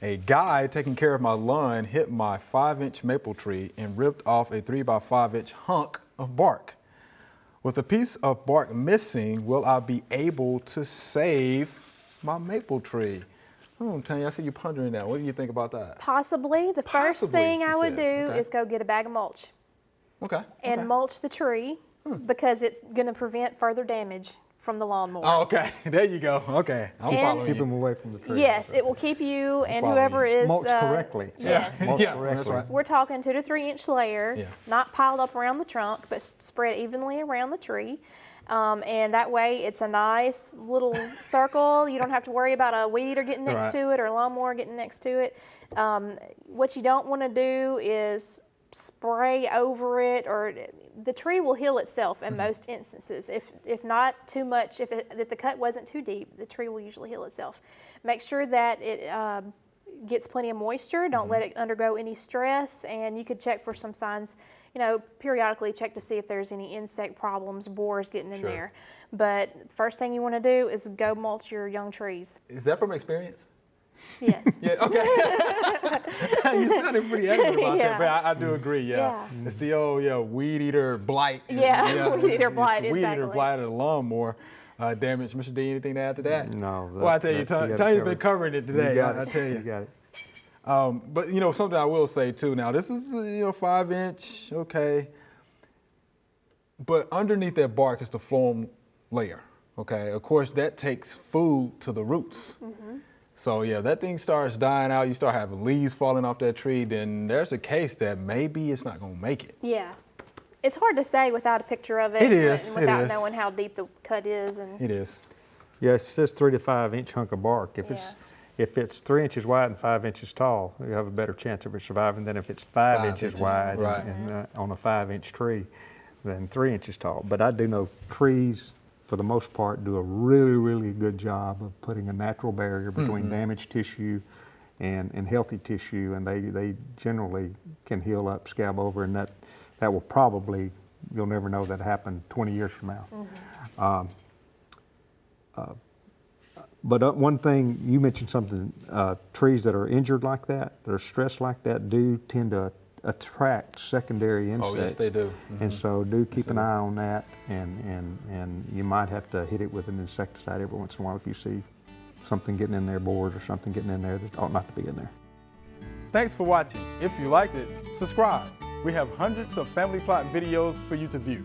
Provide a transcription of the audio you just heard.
A guy taking care of my lawn hit my 5-inch maple tree and ripped off a 3 by 5-inch hunk of bark. With a piece of bark missing, will I be able to save my maple tree? Tonya, I see you pondering that. What do you think about that? Possibly. The first thing I would do is go get a bag of mulch. Okay. And mulch the tree because it's going to prevent further damage from the lawnmower. Oh, okay. There you go. Okay. I'm following you. Keep them away from the tree. Yes, it will keep you and whoever is... Mulch correctly. Yes. Mulch Yeah, correctly. that's right. We're talking 2 to 3 inch layer, Yeah. not piled up around the trunk, but spread evenly around the tree. And that way it's a nice little circle. You don't have to worry about a weed eater getting next to it or a lawnmower getting next to it. What you don't want to do is spray over it, or the tree will heal itself in most instances. If not too much, if the cut wasn't too deep, the tree will usually heal itself. Make sure that it gets plenty of moisture. Don't let it undergo any stress, and you could check for some signs. You know, periodically check to see if there's any insect problems, borers getting in there. But first thing you want to do is go mulch your young trees. Is that from experience? Yes. Yeah, okay. You sounded pretty adamant about that, but I do agree, Yeah. It's the old, weed eater blight. Yeah, weed eater blight, Weed eater exactly. blight of the lawnmower damage. Mr. D, anything to add to that? No. Well, I tell you, Tonya's been covering it today. I tell you. You got it. But, something I will say, too. Now, this is, 5-inch, okay. But underneath that bark is the phloem layer, okay? Of course, that takes food to the roots. So, that thing starts dying out, you start having leaves falling off that tree, then there's a case that maybe it's not going to make it. Yeah. It's hard to say without a picture of it. It is. And without knowing how deep the cut is. And It is. Yeah, it says 3 to 5 inch hunk of bark. If it's 3 inches wide and 5 inches tall, you have a better chance of it surviving than if it's 5 inches wide and on a 5-inch tree than 3 inches tall. But I do know trees, for the most part, do a really, really good job of putting a natural barrier between damaged tissue and healthy tissue, and they generally can heal up, scab over, and that will probably, you'll never know that happened 20 years from now. But one thing, you mentioned something, trees that are injured like that are stressed like that, do tend to attract secondary insects. Oh, yes, they do. And so do keep an eye on that, and you might have to hit it with an insecticide every once in a while if you see something getting in there, boars or something getting in there that ought not to be in there. Thanks for watching. If you liked it, subscribe. We have hundreds of family plot videos for you to view.